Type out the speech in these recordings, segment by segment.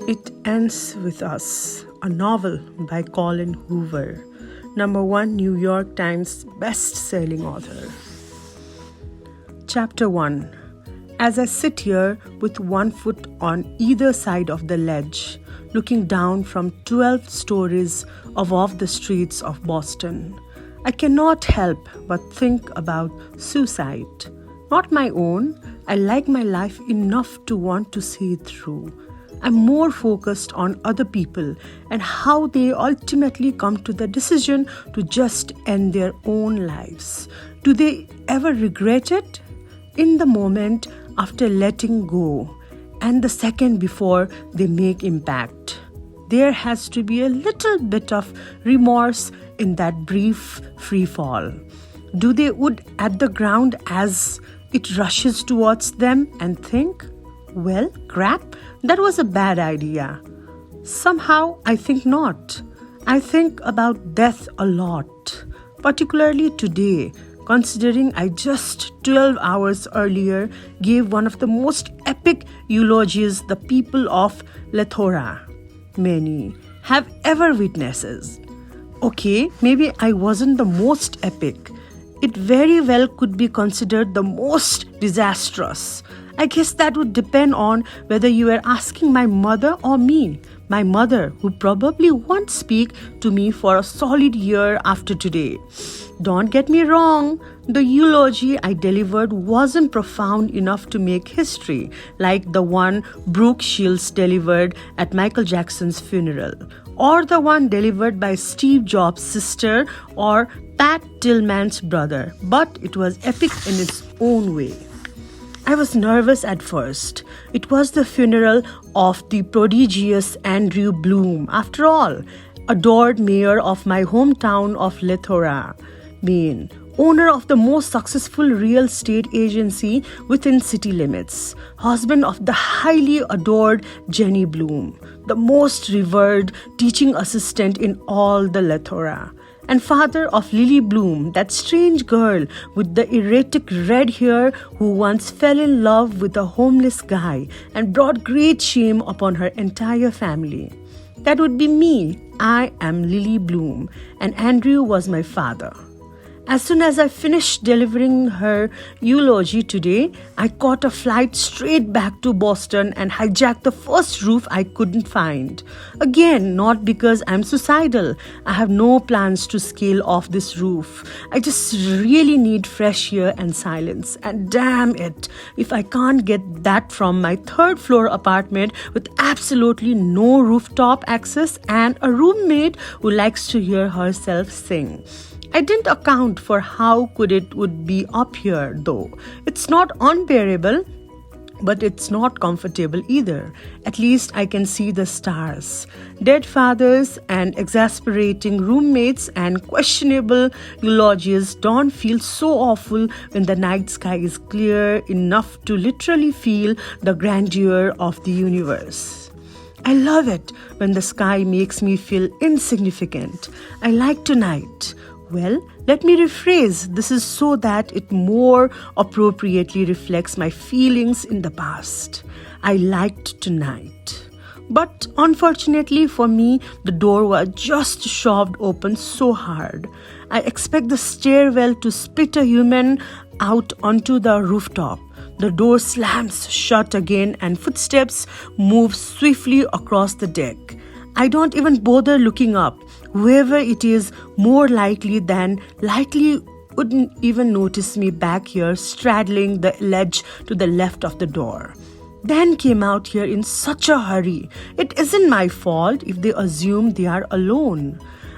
It Ends With Us, a novel by Colleen Hoover, #1 New York Times best-selling author. Chapter 1. As I sit here with one foot on either side of the ledge, looking down from 12 stories off the streets of Boston, I cannot help but think about suicide. Not my own. I like my life enough to want to see it through. I'm more focused on other people and how they ultimately come to the decision to just end their own lives. Do they ever regret it? In the moment after letting go and the second before they make impact, there has to be a little bit of remorse in that brief free fall. Do they would at the ground as it rushes towards them and think, well, crap, that was a bad idea? Somehow, I think not. I think about death a lot, particularly today, considering I just 12 hours earlier gave one of the most epic eulogies the people of Lethora, many, have ever witnessed. Okay, maybe I wasn't the most epic. It very well could be considered the most disastrous. I guess that would depend on whether you were asking my mother or me. My mother, who probably won't speak to me for a solid year after today. Don't get me wrong, the eulogy I delivered wasn't profound enough to make history, like the one Brooke Shields delivered at Michael Jackson's funeral, or the one delivered by Steve Jobs' sister or Pat Tillman's brother, but it was epic in its own way. I was nervous at first. It was the funeral of the prodigious Andrew Bloom, after all, adored mayor of my hometown of Lethora, Maine, owner of the most successful real estate agency within city limits, husband of the highly adored Jenny Bloom, the most revered teaching assistant in all the Lethora, and father of Lily Bloom, that strange girl with the erratic red hair who once fell in love with a homeless guy and brought great shame upon her entire family. That would be me. I am Lily Bloom, and Andrew was my father. As soon as I finished delivering her eulogy today, I caught a flight straight back to Boston and hijacked the first roof I couldn't find. Again, not because I'm suicidal. I have no plans to scale off this roof. I just really need fresh air and silence. And damn it, if I can't get that from my third floor apartment with absolutely no rooftop access and a roommate who likes to hear herself sing. I didn't account for how good it would be up here, though. It's not unbearable, but it's not comfortable either. At least I can see the stars. Dead fathers and exasperating roommates and questionable eulogies don't feel so awful when the night sky is clear enough to literally feel the grandeur of the universe. I love it when the sky makes me feel insignificant. I like tonight. Well, let me rephrase. This is so that it more appropriately reflects my feelings in the past. I liked tonight. But unfortunately for me, the door was just shoved open so hard. I expect the stairwell to spit a human out onto the rooftop. The door slams shut again and footsteps move swiftly across the deck. I don't even bother looking up. Whoever it is, more likely than likely wouldn't even notice me back here straddling the ledge to the left of the door. Then came out here in such a hurry. It isn't my fault if they assume they are alone.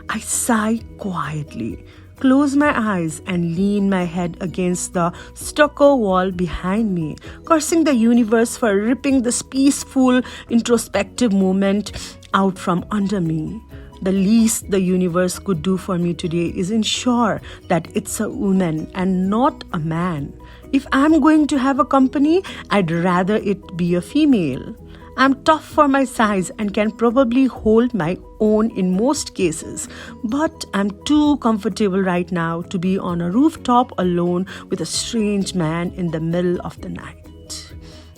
I sigh quietly, close my eyes and lean my head against the stucco wall behind me, cursing the universe for ripping this peaceful, introspective moment out from under me. The least the universe could do for me today is ensure that it's a woman and not a man. If I'm going to have a company, I'd rather it be a female. I'm tough for my size and can probably hold my own in most cases, but I'm too comfortable right now to be on a rooftop alone with a strange man in the middle of the night.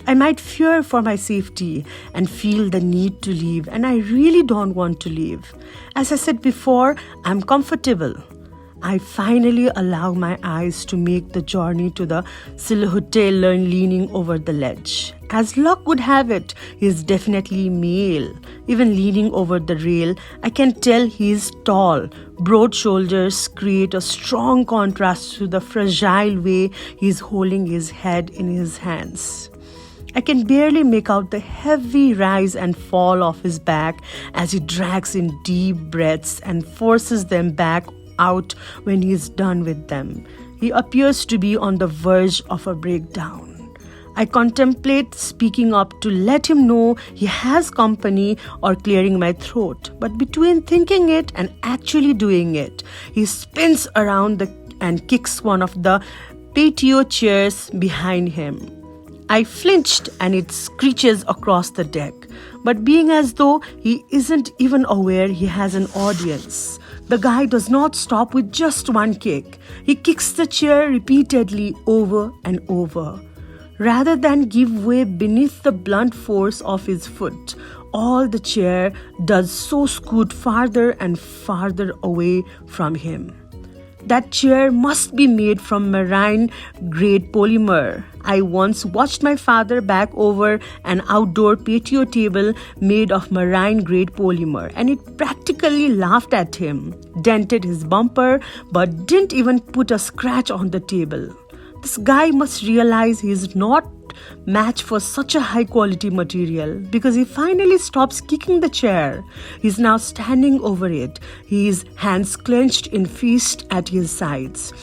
I might fear for my safety and feel the need to leave, and I really don't want to leave. As I said before, I'm comfortable. I finally allow my eyes to make the journey to the silhouette leaning over the ledge. As luck would have it, he is definitely male. Even leaning over the rail, I can tell he is tall. Broad shoulders create a strong contrast to the fragile way he is holding his head in his hands. I can barely make out the heavy rise and fall of his back as he drags in deep breaths and forces them back out when he is done with them. He appears to be on the verge of a breakdown. I contemplate speaking up to let him know he has company or clearing my throat. But between thinking it and actually doing it, he spins around and kicks one of the patio chairs behind him. I flinched and it screeches across the deck, but being as though he isn't even aware he has an audience. The guy does not stop with just one kick. He kicks the chair repeatedly over and over. Rather than give way beneath the blunt force of his foot, all the chair does so scoot farther and farther away from him. That chair must be made from marine-grade polymer. I once watched my father back over an outdoor patio table made of marine-grade polymer, and it practically laughed at him, dented his bumper, but didn't even put a scratch on the table. This guy must realize he is not match for such a high quality material, because he finally stops kicking the chair. He's now standing over it, his hands clenched in fist at his sides.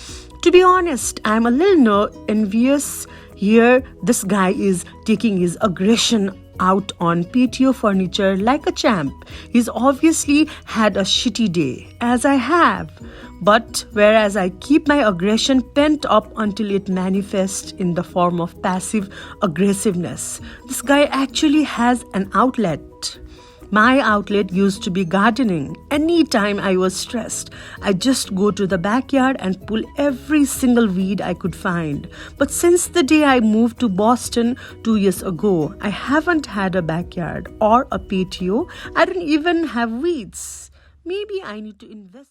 To be honest, I'm a little envious here. This guy is taking his aggression out on patio furniture like a champ. He's obviously had a shitty day, as I have. But whereas I keep my aggression pent up until it manifests in the form of passive aggressiveness, this guy actually has an outlet. My outlet used to be gardening. Anytime I was stressed, I just go to the backyard and pull every single weed I could find. But since the day I moved to Boston 2 years ago, I haven't had a backyard or a patio. I don't even have weeds. Maybe I need to invest.